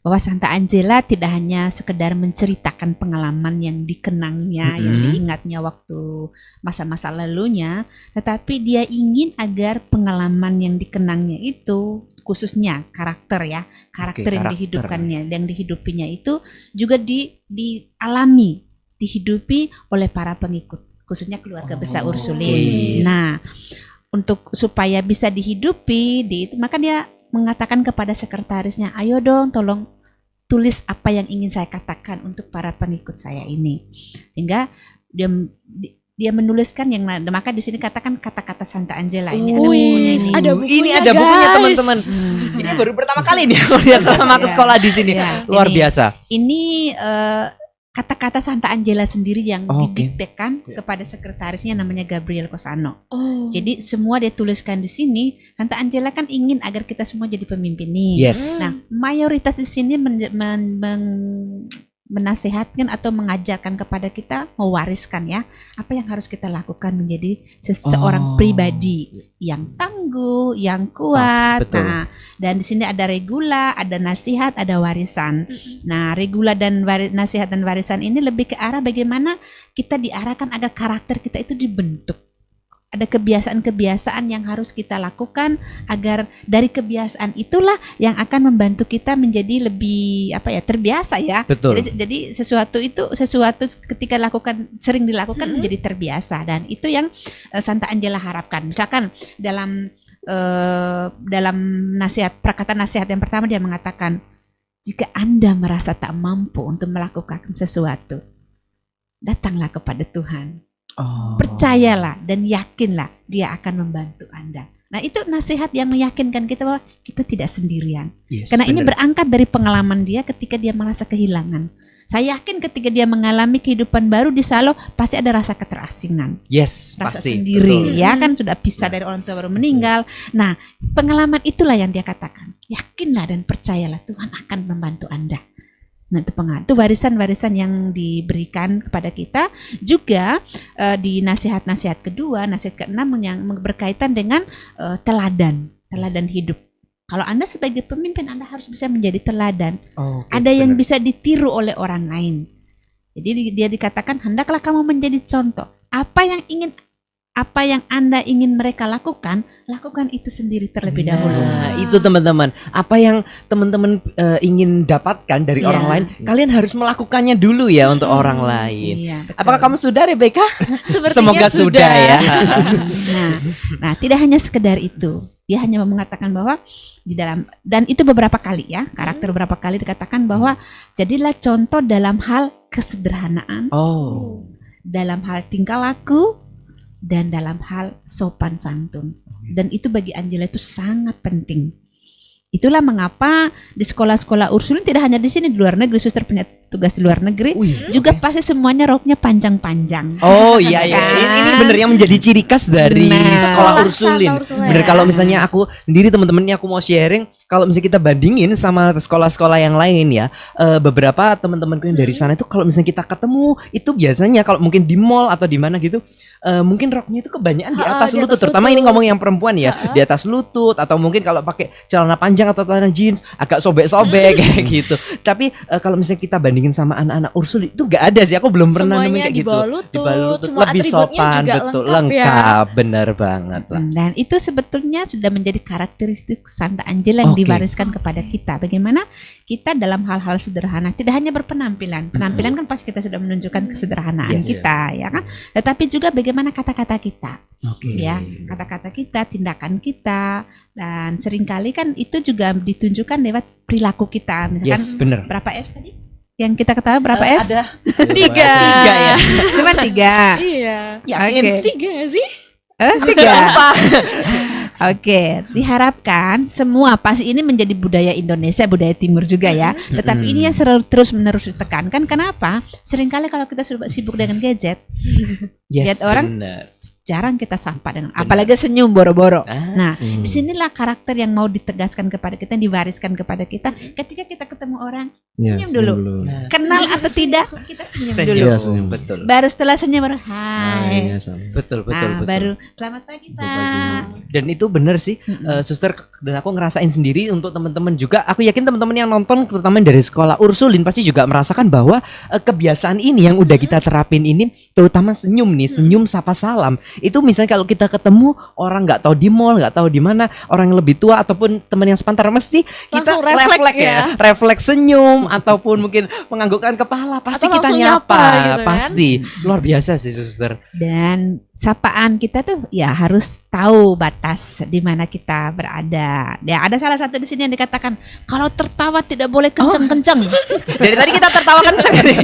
Bahwa Santa Angela tidak hanya sekedar menceritakan pengalaman yang dikenangnya, yang diingatnya waktu masa-masa lalunya, tetapi dia ingin agar pengalaman yang dikenangnya itu, khususnya karakter ya, karakter yang dihidupkannya, yang dihidupinya itu juga dialami, dihidupi oleh para pengikut, khususnya keluarga besar Ursulin. Nah, untuk supaya bisa dihidupi, maka dia mengatakan kepada sekretarisnya, ayo dong tolong tulis apa yang ingin saya katakan untuk para pengikut saya ini. Sehingga dia menuliskan yang, maka di sini katakan kata-kata Santa Angela ini. Ada bukunya, ini ada bukunya guys. teman-teman. Ini baru pertama kali nih aku lihat selama aku sekolah di sini. Luar biasa. Ini kata-kata Santa Angela sendiri yang Oke. didiktekan kepada sekretarisnya namanya Gabriel Cosano. Oh. Jadi semua dia tuliskan di sini. Santa Angela kan ingin agar kita semua jadi pemimpin nih. Yes. Nah, mayoritas di sini menasehatkan atau mengajarkan kepada kita, mewariskan ya, apa yang harus kita lakukan menjadi seseorang pribadi yang tangguh, yang kuat. Betul. Nah, dan di sini ada regula, ada nasihat, ada warisan. Nah, regula dan nasihat dan warisan ini lebih ke arah bagaimana kita diarahkan agar karakter kita itu dibentuk. Ada kebiasaan-kebiasaan yang harus kita lakukan agar dari kebiasaan itulah yang akan membantu kita menjadi lebih terbiasa ya. Betul. Jadi sesuatu ketika sering dilakukan menjadi terbiasa, dan itu yang Santa Angela harapkan. Misalkan dalam nasihat, perkataan nasihat yang pertama dia mengatakan, jika Anda merasa tak mampu untuk melakukan sesuatu, datanglah kepada Tuhan. Percayalah dan yakinlah dia akan membantu Anda. Nah, itu nasihat yang meyakinkan kita bahwa kita tidak sendirian. Yes, Karena ini bener. berangkat dari pengalaman dia ketika dia merasa kehilangan. Saya yakin ketika dia mengalami kehidupan baru di Salo, pasti ada rasa keterasingan. Yes, Rasa pasti. sendiri, Betul. ya kan, sudah pisah dari orang tua baru meninggal. Nah, pengalaman itulah yang dia katakan. Yakinlah dan percayalah Tuhan akan membantu Anda. Nah, itu warisan-warisan yang diberikan kepada kita. Juga di nasihat-nasihat kedua, nasihat ke-6 yang berkaitan dengan teladan hidup. Kalau Anda sebagai pemimpin, Anda harus bisa menjadi teladan. Ada yang bisa ditiru oleh orang lain. Jadi dia dikatakan, hendaklah kamu menjadi contoh. Apa yang Anda ingin mereka lakukan itu sendiri terlebih dahulu. Nah, itu teman-teman. Apa yang teman-teman ingin dapatkan dari Iya. orang lain, kalian harus melakukannya dulu ya untuk orang lain. Iya, betul. Apakah kamu sudah, Rebecca? Sepertinya Semoga sudah ya. Nah, tidak hanya sekedar itu. Dia hanya mengatakan bahwa di dalam, dan itu beberapa kali ya, karakter beberapa kali dikatakan bahwa jadilah contoh dalam hal kesederhanaan, dalam hal tingkah laku, dan dalam hal sopan santun. Dan itu bagi Angela itu sangat penting. Itulah mengapa di sekolah-sekolah Ursulin, tidak hanya di sini, di luar negeri, suster punya tugas di luar negeri, juga pasti semuanya roknya panjang-panjang. Oh iya iya, Kan? ini bener yang menjadi ciri khas dari Nah. sekolah Ursulin. Santa Ursulin. Bener, kalau misalnya aku sendiri teman-teman aku mau sharing, kalau misalnya kita bandingin sama sekolah-sekolah yang lain ya, beberapa teman-temanku yang dari sana itu kalau misalnya kita ketemu itu biasanya kalau mungkin di mall atau di mana gitu, mungkin roknya itu kebanyakan di atas di lutut, atas terutama lutut. ini ngomong yang perempuan ya, di atas lutut, atau mungkin kalau pakai celana panjang atau celana jeans agak sobek-sobek kayak gitu. Tapi kalau misalnya kita bandingin dibandingin sama anak-anak Ursul itu gak ada sih, aku belum pernah nemuin Semuanya kayak gitu. dibalut, Lutut, semua lebih atributnya sopan, juga betul, lengkap ya. lengkap, bener banget lah. Dan itu sebetulnya sudah menjadi karakteristik Santa Angela yang Oke. diwariskan kepada kita. Bagaimana kita dalam hal-hal sederhana, tidak hanya berpenampilan. Penampilan kan pasti kita sudah menunjukkan kesederhanaan Yes. kita, ya kan? Tetapi juga bagaimana kata-kata kita, Oke. ya, kata-kata kita, tindakan kita, dan seringkali kan itu juga ditunjukkan lewat perilaku kita. Misalkan Yes, bener. berapa S tadi? Yang kita ketahui berapa S? Ada 3. 3 ya. Cuma 3. Iya. Yakin? Oke. 3 gak sih? 3. Oke, diharapkan semua pasti ini menjadi budaya Indonesia, budaya Timur juga ya. Tetapi ini yang terus menerus ditekankan. Kenapa? Seringkali kalau kita sibuk dengan gadget, Yes, lihat orang, bener. jarang kita sapa dengan, apalagi senyum boro-boro. Ah, Nah, disinilah karakter yang mau ditegaskan kepada kita, diwariskan kepada kita. Ketika kita ketemu orang, Ya, senyum dulu. Nah, kenal atau tidak, kita senyum senyum. dulu. Iya, senyum. Betul. Baru setelah senyum baru Ah, hai. iya, sama. Betul, betul, Nah, betul. baru selamat pagi Pak. Dan itu bener sih, suster, dan aku ngerasain sendiri untuk teman-teman juga. Aku yakin teman-teman yang nonton, terutama dari sekolah Ursulin, pasti juga merasakan bahwa kebiasaan ini yang udah kita terapin ini, terutama senyum nih, senyum sapa salam. Itu misalnya kalau kita ketemu orang nggak tahu di mall, nggak tahu di mana, orang yang lebih tua ataupun teman yang sepantar, mesti kita Langsung refleks ya. refleks senyum ataupun mungkin menganggukkan kepala, pasti Atau kita langsung nyapa, nyapa gitu kan. pasti luar biasa sih suster. Dan sapaan kita tuh ya harus tahu batas di mana kita berada. Ya ada salah satu di sini yang dikatakan kalau tertawa tidak boleh kenceng-kenceng. Dari tadi kita tertawa kenceng nih.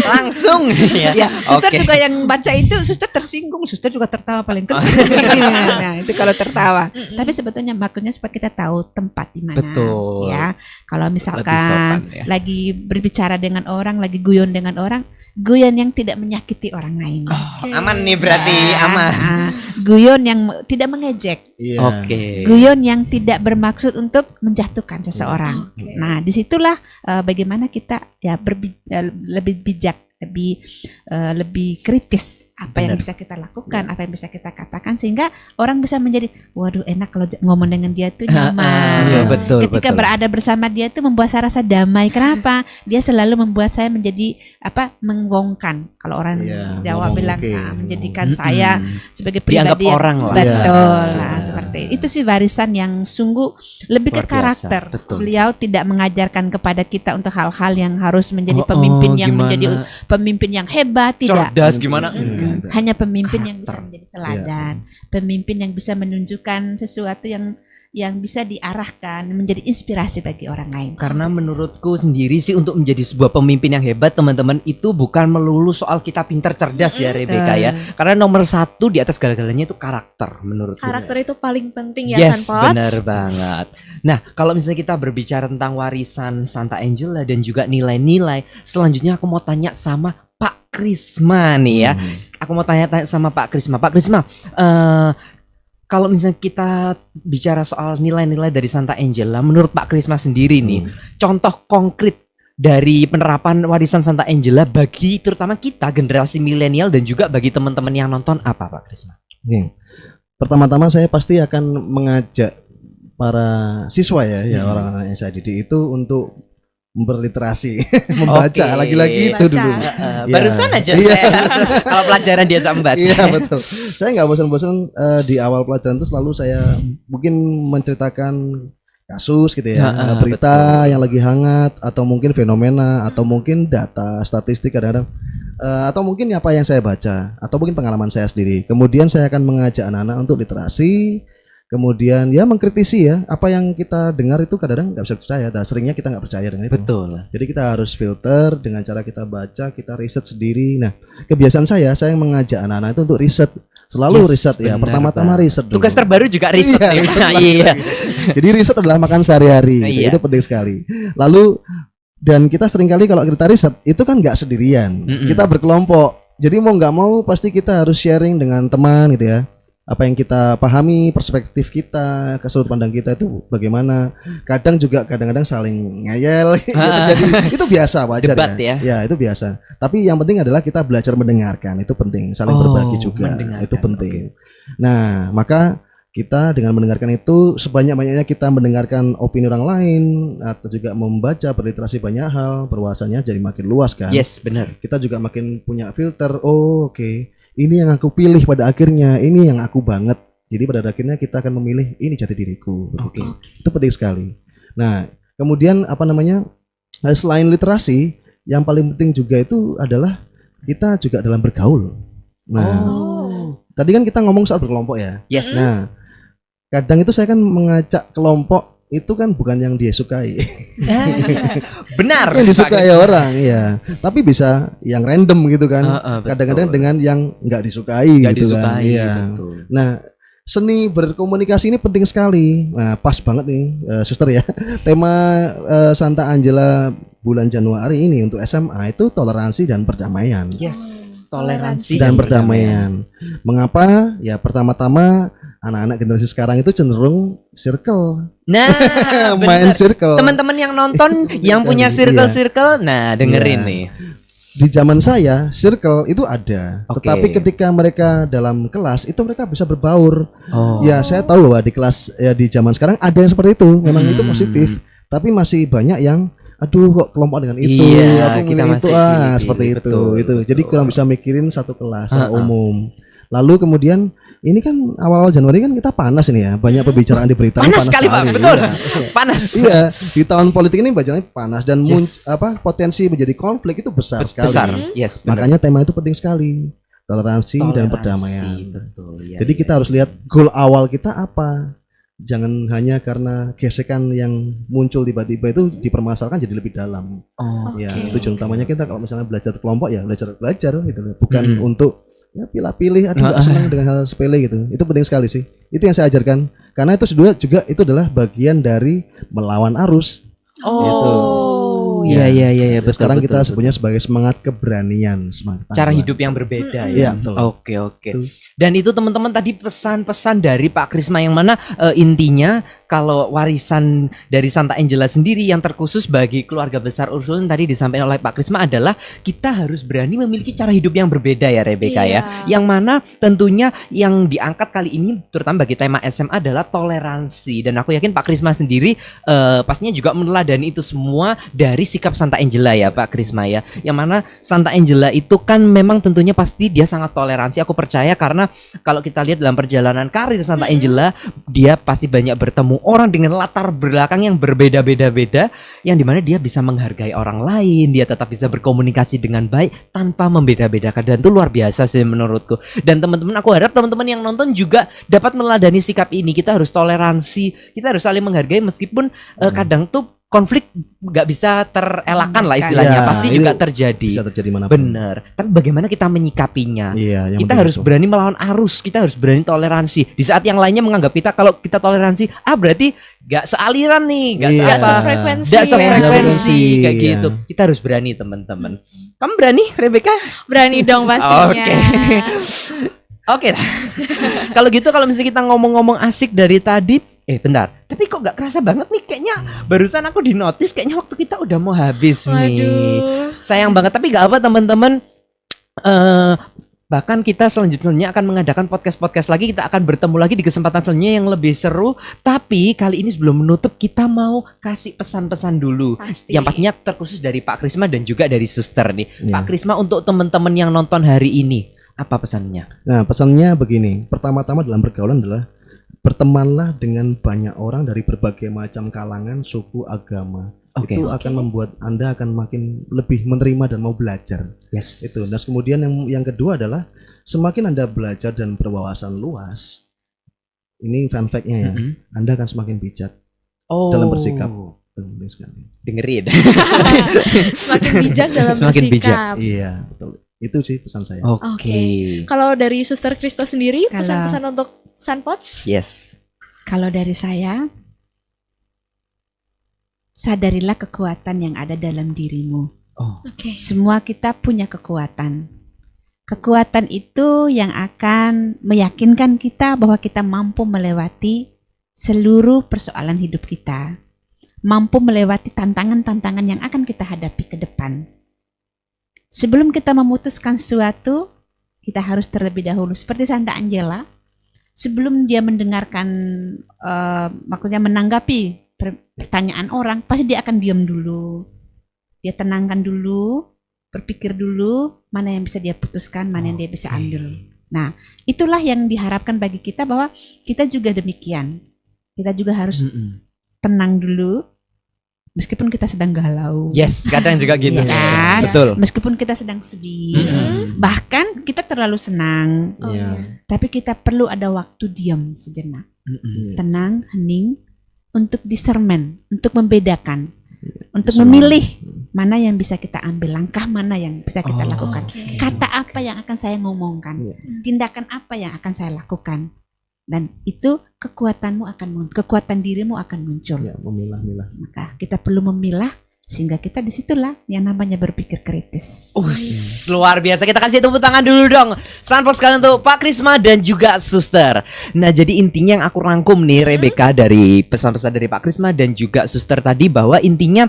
Langsung ya. Ya, suster Oke. juga yang baca itu suster tersinggung, suster juga tertawa paling kenceng. Nah, itu kalau tertawa. Tapi sebetulnya maksudnya supaya kita tahu tempat di mana. Betul. Ya, kalau Lebih misalkan sopan ya. lagi berbicara dengan orang, lagi guyon dengan orang, guyon yang tidak menyakiti orang lain. Oh, aman nih berarti, aman. Ah, guyon yang tidak mengejek. Iya. Oke. Guyon yang tidak bermaksud untuk menjatuhkan seseorang. Nah, disitulah bagaimana kita ya lebih bijak, lebih kritis apa yang Benar. bisa kita lakukan, apa yang bisa kita katakan sehingga orang bisa menjadi, waduh enak kalau ngomong dengan dia tuh nyaman. Iya, betul, Ketika betul. berada bersama dia tuh membuat saya rasa damai. Kenapa? Dia selalu membuat saya menjadi mengwongkan. Kalau orang Iya, Jawa ngomong bilang oke. menjadikan saya sebagai Dianggap pribadi yang orang lah. betul Iya. lah seperti itu sih warisan yang sungguh lebih ke Luar biasa, karakter. betul. Beliau tidak mengajarkan kepada kita untuk hal-hal yang harus menjadi Oh, pemimpin yang gimana? menjadi pemimpin yang hebat, tidak. Cerdas gimana? Hanya pemimpin yang bisa Karakter. menjadi teladan, pemimpin yang bisa menunjukkan sesuatu yang bisa diarahkan menjadi inspirasi bagi orang lain. Karena menurutku sendiri sih untuk menjadi sebuah pemimpin yang hebat teman-teman itu bukan melulu soal kita pintar cerdas ya Rebecca ya. Karena nomor satu di atas segala-galanya itu karakter menurutku. Karakter itu paling penting ya, Yes, Sanpot. benar banget. Nah, kalau misalnya kita berbicara tentang warisan Santa Angela dan juga nilai-nilai, selanjutnya aku mau tanya sama Pak Krisma nih ya. Aku mau tanya-tanya sama Pak Krisma. Pak Krisma, kalau misalnya kita bicara soal nilai-nilai dari Santa Angela, menurut Pak Krisma sendiri nih, contoh konkret dari penerapan warisan Santa Angela bagi terutama kita generasi milenial dan juga bagi teman-teman yang nonton apa Pak Krisma? Oke. Pertama-tama saya pasti akan mengajak para siswa ya orang-orang yang saya didik itu untuk berliterasi, membaca Oke. lagi-lagi itu Baca. dulu. Heeh, Iya. barusan aja Iya. saya kalau pelajaran dia sambat. Iya betul. Saya nggak bosan-bosan di awal pelajaran itu selalu saya mungkin menceritakan kasus gitu ya, berita yang lagi hangat atau mungkin fenomena atau mungkin data statistik kadang-kadang atau mungkin apa yang saya baca atau mungkin pengalaman saya sendiri. Kemudian saya akan mengajak anak-anak untuk literasi. Kemudian ya mengkritisi ya apa yang kita dengar itu kadang-kadang nggak bisa percaya. Nah, seringnya kita nggak percaya dengan itu. Betul. Jadi kita harus filter dengan cara kita baca, kita riset sendiri. Nah, kebiasaan saya mengajak anak-anak itu untuk riset. Selalu Yes, riset ya. benar Pertama-tama banget. riset dulu. Tugas terbaru juga riset Iya, ya. riset Nah, lagi. iya. Jadi riset adalah makan sehari-hari. Iya. Itu penting sekali. Lalu dan kita seringkali kalau kita riset itu kan nggak sendirian. Kita berkelompok. Jadi mau nggak mau pasti kita harus sharing dengan teman gitu ya. Apa yang kita pahami, perspektif kita, ke sudut pandang kita itu bagaimana. Kadang-kadang saling ngeyel itu terjadi. Itu biasa wajar Debat ya. Ya, itu biasa. Tapi yang penting adalah kita belajar mendengarkan. Itu penting, saling berbagi juga. mendengarkan. Itu penting. Nah, maka kita dengan mendengarkan itu sebanyak-banyaknya kita mendengarkan opini orang lain atau juga membaca berliterasi banyak hal, berwawasannya jadi makin luas kan. Yes, benar. Kita juga makin punya filter. Oh, oke. Ini yang aku pilih pada akhirnya, ini yang aku banget. Jadi pada akhirnya kita akan memilih ini jati diriku. Oke. Itu penting sekali. Nah, kemudian selain literasi, yang paling penting juga itu adalah kita juga dalam bergaul. Nah, tadi kan kita ngomong soal berkelompok ya. Yes. Nah, kadang itu saya kan mengajak kelompok itu kan bukan yang dia sukai. Benar. Yang disukai orang, iya. Tapi bisa yang random gitu kan. Kadang-kadang dengan yang nggak disukai gitu kan. Iya. Betul. Nah, seni berkomunikasi ini penting sekali. Nah, pas banget nih, suster ya. Tema Santa Angela bulan Januari ini untuk SMA itu toleransi dan perdamaian. Yes. Toleransi Dan perdamaian. Mengapa? Ya pertama-tama anak-anak generasi sekarang itu cenderung circle. Nah, main bener. circle. Teman-teman yang nonton yang punya circle-circle, nah dengerin Iya. nih. Di zaman saya circle itu ada, Oke. tetapi ketika mereka dalam kelas itu mereka bisa berbaur. Oh. Ya saya tahu bahwa di kelas ya di zaman sekarang ada yang seperti itu, memang itu positif. Tapi masih banyak yang aduh kok kelompok dengan itu, Iya, aku kita milih itu masih pilih-pilih, seperti itu. betul. Jadi kurang bisa mikirin satu kelas secara umum. Lalu kemudian ini kan awal-awal Januari kan kita panas ini ya, banyak pembicaraan di berita. Panas sekali, Pak. Betul. Iya. Panas. Iya, di tahun politik ini bacanya panas dan Yes. potensi menjadi konflik itu besar sekali. Besar. Yes, benar. Makanya tema itu penting sekali. Toleransi dan perdamaian. Betul, ya, Jadi kita harus lihat goal awal kita apa. Jangan hanya karena gesekan yang muncul tiba-tiba itu dipermasalahkan jadi lebih dalam. Oh, Ya, Oke. tujuan utamanya kita kalau misalnya belajar kelompok ya belajar gitu loh. Bukan untuk ya pilih-pilih aduh nggak senang dengan hal sepele gitu. Itu penting sekali sih. Itu yang saya ajarkan. Karena itu juga itu adalah bagian dari melawan arus. Oh, iya, betul. Sekarang betul, kita betul. sebutnya sebagai semangat keberanian, semangat Cara tangguhan. hidup yang berbeda ya. Iya, betul. Oke. Dan itu teman-teman tadi pesan-pesan dari Pak Krisma yang mana intinya kalau warisan dari Santa Angela sendiri yang terkhusus bagi keluarga besar Ursulin tadi disampaikan oleh Pak Krisma adalah kita harus berani memiliki cara hidup yang berbeda ya Rebecca ya. Iya. Yang mana tentunya yang diangkat kali ini terutama bagi tema SMA adalah toleransi dan aku yakin Pak Krisma sendiri pastinya juga meneladani itu semua dari sikap Santa Angela ya Pak Krisma ya. Yang mana Santa Angela itu kan memang tentunya pasti dia sangat toleransi, aku percaya karena kalau kita lihat dalam perjalanan karir Santa Angela dia pasti banyak bertemu orang dengan latar belakang yang berbeda-beda yang dimana dia bisa menghargai orang lain, dia tetap bisa berkomunikasi dengan baik tanpa membeda-bedakan dan itu luar biasa sih menurutku. Dan teman-teman aku harap teman-teman yang nonton juga dapat meneladani sikap ini. Kita harus toleransi, kita harus saling menghargai meskipun kadang tuh konflik nggak bisa terelakkan lah istilahnya, Ya, pasti itu juga terjadi. Bisa terjadi manapun. Bener. Tapi bagaimana kita menyikapinya? Iya, yang Kita penting harus itu. berani melawan arus, kita harus berani toleransi. Di saat yang lainnya menganggap kita kalau kita toleransi, berarti nggak sealiran nih, nggak Iya. Nggak seapa, sefrekuensi. nggak ya. sefrekuensi kayak Iya. gitu. Kita harus berani teman-teman. Kamu berani, Rebecca? Berani dong pastinya. Oke. Oke lah. Kalau gitu kalau misalnya kita ngomong-ngomong asik dari tadi, bentar. Tapi kok nggak kerasa banget nih? Kayaknya barusan aku di notice, kayaknya waktu kita udah mau habis nih. Waduh. Sayang banget, tapi nggak apa teman-teman. Bahkan kita selanjutnya akan mengadakan podcast-podcast lagi. Kita akan bertemu lagi di kesempatan selanjutnya yang lebih seru. Tapi kali ini sebelum menutup kita mau kasih pesan-pesan dulu. Pasti. Yang pastinya terkhusus dari Pak Krisma dan juga dari Suster nih. Iya. Pak Krisma untuk teman-teman yang nonton hari ini, apa pesannya? Nah, pesannya begini. Pertama-tama dalam pergaulan adalah bertemanlah dengan banyak orang dari berbagai macam kalangan, suku, agama. Oke. Itu akan membuat Anda akan makin lebih menerima dan mau belajar. Yes. Itu. Dan kemudian yang kedua adalah semakin Anda belajar dan berwawasan luas, ini fun fact-nya ya, Mm-mm. Anda akan semakin bijak Oh. dalam bersikap. Penting sekali. Dengerin. Semakin bijak dalam Semakin bijak. bersikap. Iya, betul. Itu sih pesan saya. Oke. Kalau dari Suster Kristo sendiri, Kalau- pesan-pesan untuk Sunpods? Yes. Kalau dari saya, sadarilah kekuatan yang ada dalam dirimu. Oh. Oke. Semua kita punya kekuatan. Kekuatan itu yang akan meyakinkan kita bahwa kita mampu melewati seluruh persoalan hidup kita. Mampu melewati tantangan-tantangan yang akan kita hadapi ke depan. Sebelum kita memutuskan sesuatu, kita harus terlebih dahulu seperti Santa Angela, sebelum dia mendengarkan, maksudnya menanggapi pertanyaan orang, pasti dia akan diam dulu. Dia tenangkan dulu, berpikir dulu mana yang bisa dia putuskan, mana yang dia bisa ambil. Nah, itulah yang diharapkan bagi kita, bahwa kita juga demikian. Kita juga harus tenang dulu, meskipun kita sedang galau. Yes, kadang juga gitu. Iya kan? Betul. Meskipun kita sedang sedih, bahkan kita terlalu senang, tapi kita perlu ada waktu diam sejenak, tenang, hening, untuk discernment, untuk membedakan, untuk memilih mana yang bisa kita ambil, langkah mana yang bisa kita lakukan, kata apa yang akan saya ngomongkan, tindakan apa yang akan saya lakukan, dan itu kekuatan dirimu akan muncul. Ya, memilah-milah. Maka kita perlu memilah, sehingga kita disitulah yang namanya berpikir kritis. Luar biasa. Kita kasih tepuk tangan dulu dong. Selamat sekali untuk Pak Krisma dan juga Suster. Nah, jadi intinya yang aku rangkum nih, Rebecca, dari pesan-pesan dari Pak Krisma dan juga Suster tadi, bahwa intinya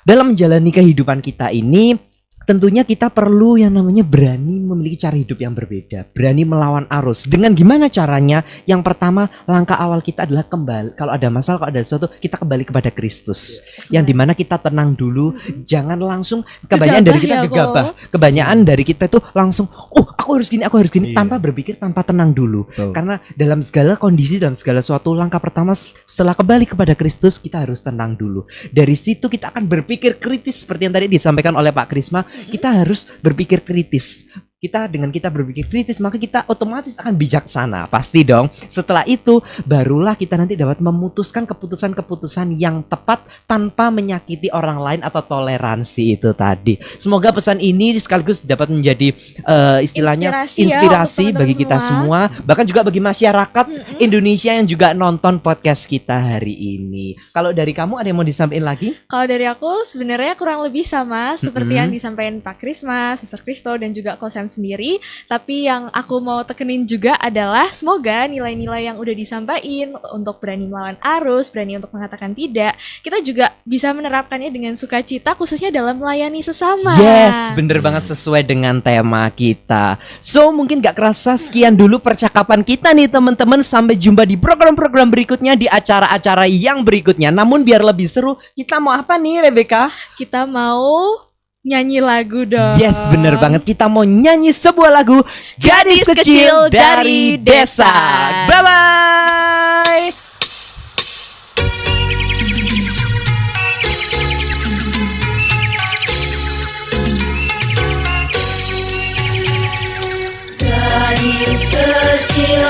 dalam menjalani kehidupan kita ini, tentunya kita perlu yang namanya berani memiliki cara hidup yang berbeda, berani melawan arus. Dengan gimana caranya? Yang pertama, langkah awal kita adalah kembali. Kalau ada masalah, kalau ada sesuatu, kita kembali kepada Kristus. Yang dimana kita tenang dulu, jangan langsung. Kebanyakan dari kita gegabah. Kebanyakan dari kita itu langsung, aku harus gini, tanpa berpikir, tanpa tenang dulu. Karena dalam segala kondisi, dalam segala suatu, langkah pertama setelah kembali kepada Kristus, kita harus tenang dulu. Dari situ kita akan berpikir kritis, seperti yang tadi disampaikan oleh Pak Krisma. Kita harus berpikir kritis. Dengan kita berpikir kritis, maka kita otomatis akan bijaksana, pasti dong. Setelah itu, barulah kita nanti dapat memutuskan keputusan-keputusan yang tepat tanpa menyakiti orang lain atau toleransi itu tadi. Semoga pesan ini sekaligus dapat menjadi istilahnya inspirasi bagi kita semua, bahkan juga bagi masyarakat Indonesia yang juga nonton podcast kita hari ini. Kalau dari kamu ada yang mau disampaikan lagi? Kalau dari aku sebenarnya kurang lebih sama seperti yang disampaikan Pak Krisma, Suster Kristo, dan juga Kosem sendiri. Tapi yang aku mau tekenin juga adalah semoga nilai-nilai yang udah disampaikan untuk berani melawan arus, berani untuk mengatakan tidak, kita juga bisa menerapkannya dengan sukacita, khususnya dalam melayani sesama. Yes, bener banget, sesuai dengan tema kita. So, mungkin gak kerasa sekian dulu percakapan kita nih teman-teman. Sampai jumpa di program-program berikutnya, di acara-acara yang berikutnya. Namun biar lebih seru, kita mau apa nih, Rebecca? Kita mau nyanyi lagu dong. Yes, bener banget. Kita mau nyanyi sebuah lagu Gadis Kecil dari Desa. Bye-bye. Gadis kecil